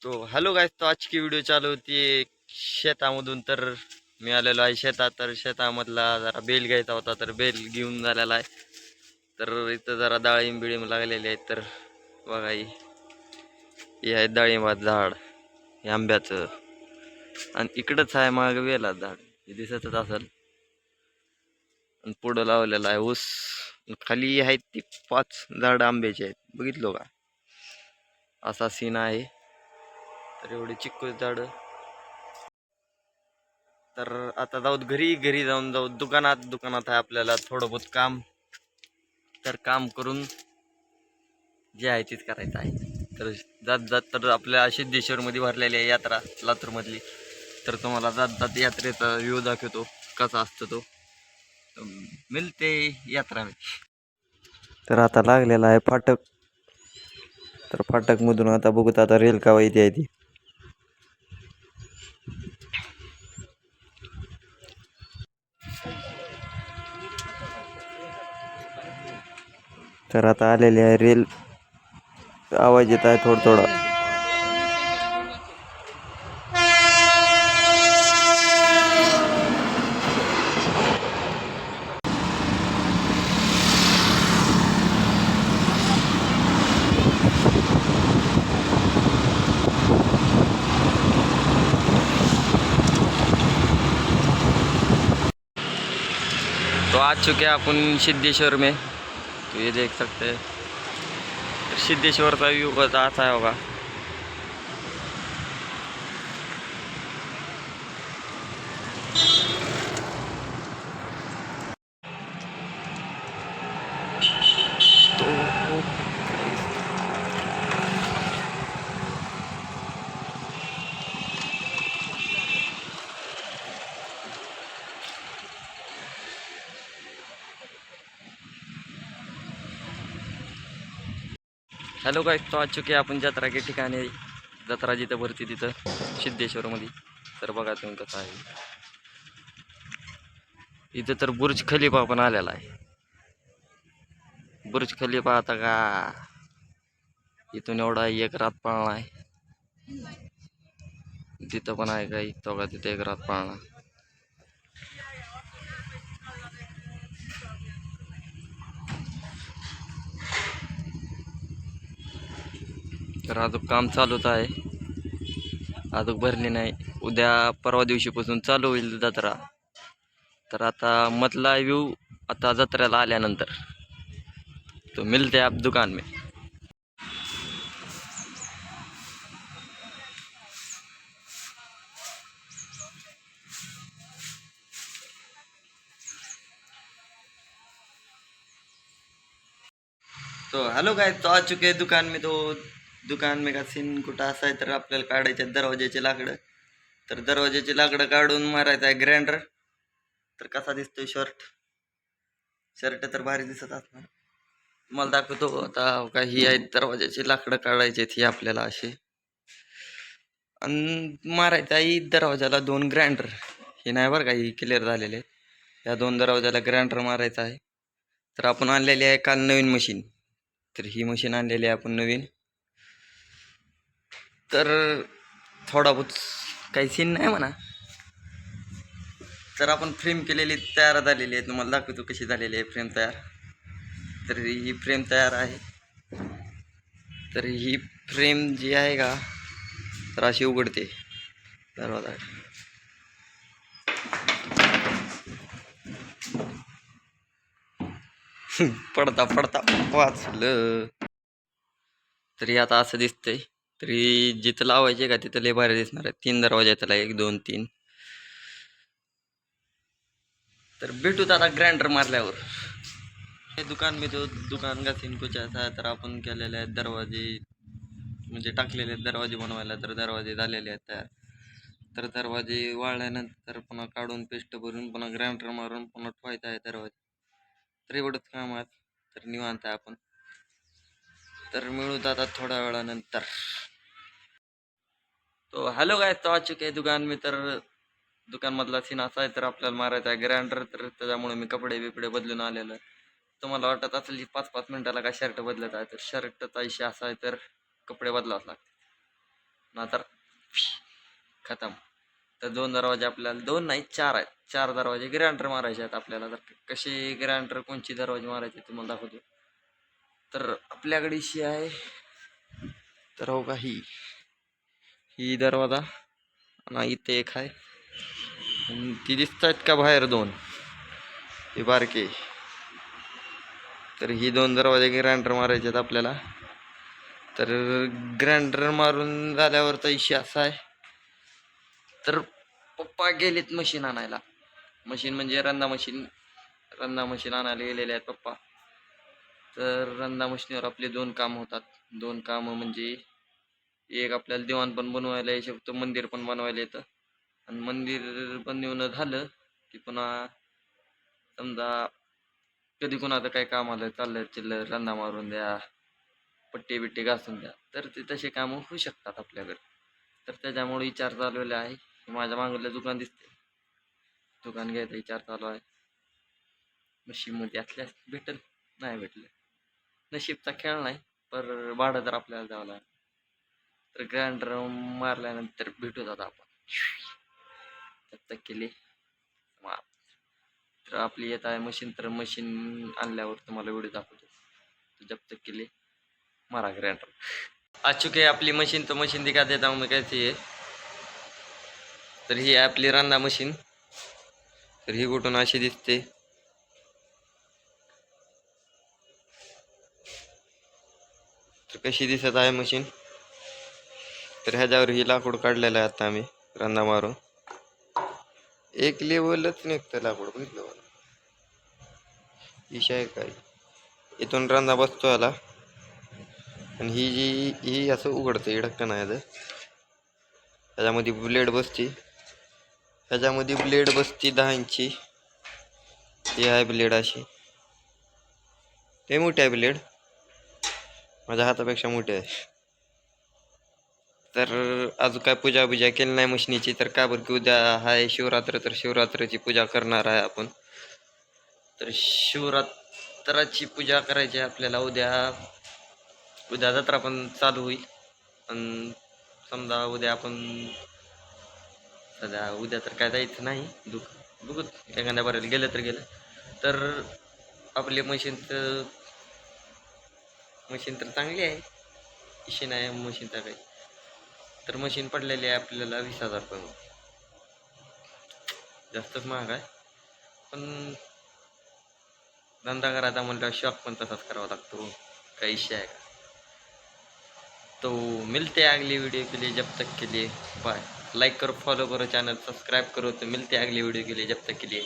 तो hello guys, तो आज की व्हिडिओ चालू होती शेतामधून. तर मी आलेलो आहे शेतात. तर शेतामधला जरा बेल घ्यायचा होता, तर बेल घेऊन झालेला आहे. तर इथं जरा डाळिंब बिळिंब लागलेले आहेत. तर बघा हे आहे डाळिंबाचं झाड, हे आंब्याचं. आणि इकडंच आहे माग वेला झाड, हे दिसतच असेल. आणि पुढं लावलेला आहे ऊस. खाली आहेत ती 5 झाड आंब्याचे आहेत, बघितलो का? असा सीन आहे. तर एवढे चिक्कू झाड. तर आता जाऊ घरी जाऊन जाऊ दुकानात आहे आपल्याला थोडं बहुत काम. तर काम करून जे आहे तेच करायचं आहे. तर जात तर आपल्या सिद्धेश्वर मध्ये भरलेली आहे यात्रा, लातूर मधली. तर तुम्हाला जात यात्रेचा व्ह्यू दाखवतो कसा असतो तो. मिळते यात्रा में. तर आता लागलेला आहे फाटक. तर फाटक मधून आता बघूत आता रेल का इथे आहे ती. तर आता आलेली आहे रेल. आवाज येत आहे थोडा थोडा. तो आ चुके हैं अपन सिद्धेश्वर में। तो ये देख सकते हैं सिद्धेश्वर का व्यू कैसा आता होगा। हॅलो गाइस, तो आ चुके हैं आपण जत्रा के ठिकाणी. जत्रा जिथं भरती तिथं सिद्धेश्वर मध्ये. तर बघा तुम्ही कसं आहे. इथं तर बुर्ज खलिफा पण आलेला आहे. बुर्ज खलिफा आता का इथून एवढा एक रात पाळणा आहे. तिथं पण आहे का तो का तिथे एक रात पाळणा. तर अजून काम चालूच आहे, अजून भरली नाही. उद्या परवा दिवशीपासून चालू होईल जत्रा. तर आता मधला व्यू आता जत्रेला आल्यानंतर तो मिलते आप दुकान में. तो हॅलो गाइस, तो आ चुके हैं दुकान में. तो दुकान में का सीन कुठं असा आहे तर आपल्याला काढायचे दरवाजाचे लाकडं. तर दरवाजाची लाकडं काढून मारायचं आहे ग्राइंडर. तर कसा दिसतोय शर्ट तर भारी दिसत असणार. तुम्हाला दाखवतो आता काही आहेत दरवाजाची लाकडं काढायची ही आपल्याला असे. आणि मारायचं आहे दरवाजाला 2 ग्राइंडर. हे नाही बरं काही क्लिअर झालेले. या 2 दरवाजाला ग्राइंडर मारायचा आहे. तर आपण आणलेली आहे काल नवीन मशीन. तर ही मशीन आणलेली आहे आपण नवीन. तर थोडा बहुत काही सीन नाही म्हणा. तर आपण फ्रेम केलेली तयार झालेली आहे. तुम्हाला दाखवतो कशी झालेली आहे फ्रेम तयार. तर ही फ्रेम तयार आहे. तर ही फ्रेम जी आहे का तर अशी उघडते दरवाजा. पडता पडता वाचलं. तरी आता असं दिसतंय. तरी जिथं लावायचे का तिथं लय भारी दिसणार आहे. 3 दरवाजा त्याला, 1 2 3. तर भेटूत आता ग्राइंडर मारल्यावर. हे दुकान मी तो दुकान का सीन कुछ ऐसा है. तर आपण केलेले आहेत दरवाजे, म्हणजे टाकलेले आहेत दरवाजे बनवायला. तर दरवाजे झालेले आहेत तयार. तर दरवाजे वाळल्यानंतर पुन्हा काढून पेस्ट भरून पुन्हा ग्राइंडर मारून पुन्हा ठेवायचं आहे दरवाजे. तर एवढंच काम आहे. तर निवांत आहे आपण. तर मिळूत आता थोड्या वेळानंतर. तो हॅलो गाइस, तो आ चुके हैं दुकान में. तर दुकान मधला सीन असा आहे. तर आपल्याला मारायचा आहे ग्राइंडर. तर त्याच्यामुळे मी कपडे बिपडे बदलून आलेलो आहे. तुम्हाला वाटत असेल की 5-5 मिनिटाला काय शर्ट बदलत आहे. तर शर्टचा इशू असा आहे तर कपडे बदलावच लागतात. तर खतम. तर 2 दरवाजे आपल्याला, 2 नाही 4 आहेत. 4 दरवाजे ग्राइंडर मारायचे आहेत आपल्याला. तर कसे ग्राइंडर कोणची दरवाजे मारायचे तुम्हाला दाखवतो. तर आपल्याकडे अशी आहे. तर हो का, ही दरवाजा आणि इथे एक आहे. आणि ती दिसतायत का बाहेर 2 हे बारके. तर ही 2 दरवाजे ग्राइंडर मारायचे आहेत आपल्याला. तर ग्राइंडर मारून झाल्यावरचा इशू असा आहे. तर पप्पा गेलेत मशीन आणायला. मशीन म्हणजे रंदा मशीन आणायला गेलेले आहेत पप्पा. तर रंदा मशीनवर आपले 2 काम होतात. 2 कामं म्हणजे एक आपल्याला दिवाण पण बनवायला येऊ शकतो, मंदिर पण बनवायला येतं. आणि मंदिर बनवणं झालं की पुन्हा समजा कधी कुणाचं काही काम आलं, चाललं चिल्लर रंदा मारून द्या, पट्टी बिट्टी घासून द्या, तर ते तसे कामं होऊ शकतात आपल्याकडे. तर त्याच्यामुळे विचार चालवलेला आहे. माझ्या मागलं दुकान दिसते, दुकान घ्यायचा विचार चालू आहे. नशीबमध्ये असल्यास भेटल, नाही भेटलं नशीबचा खेळ नाही, पर भाडं तर आपल्याला द्यावं लागेल. तर ग्राइंडर मारल्यानंतर भेटू जात आपण. त्यात केली मार. तर आपली येत आहे मशीन. तर मशीन आणल्यावर तुम्हाला व्हिडिओ दाखवतो. तो जब तक के लिए मारा ग्राइंडर आ चुके आपली मशीन. तो मशीन दिखा देता हूँ मैं कैसी है. तर ही आहे आपली रंदा मशीन. तर ही कुठून अशी दिसते. तर कशी दिसत आहे मशीन. तर ह्याच्यावर ही लाकूड काढलेलं आहे आता आम्ही रंदा मारून. एक लेवलच निघतं लाकूड, बघितलं मला इशा आहे काय. इथून रंदा बसतो याला. आणि ही असं उघडतं ढक्कन आहे. ह्याच्यामध्ये ब्लेड बसते. ह्याच्यामध्ये ब्लेड बसती 10 इंची. ही आहे ब्लेड अशी. ते मोठी आहे ब्लेड, माझ्या हातापेक्षा मोठी आहे. तर अजून काय पूजा केली नाही मशिनीची. तर का बरं की उद्या आहे शिवरात्र. तर शिवरात्राची पूजा करणार आहे आपण. तर शिवरात्राची पूजा करायची आपल्याला. उद्या जत्रा पण चालू होईल. पण समजा उद्या आपण सध्या उद्या तर काय जायचं नाही. बघू एखाद्या बऱ्याला गेलं तर गेलं. तर आपली मशीन तर चांगली आहे, इशी नाही मशीनचा काही. तर मशीन पडलेली आहे आपल्याला 20,000 रुपये. जास्तच महाग आहे, पण धंदा करायचा म्हटल्यावर शॉक पण तसाच करावा लागतो. काही इशू आहे का. तो मिलते अगली वीडियो के लिए, जब तक के लिए बाय. लाइक करो, फॉलो करो, चैनल सब्सक्राइब करो. तो मिलते अगली वीडियो के लिए, जब तक के लिए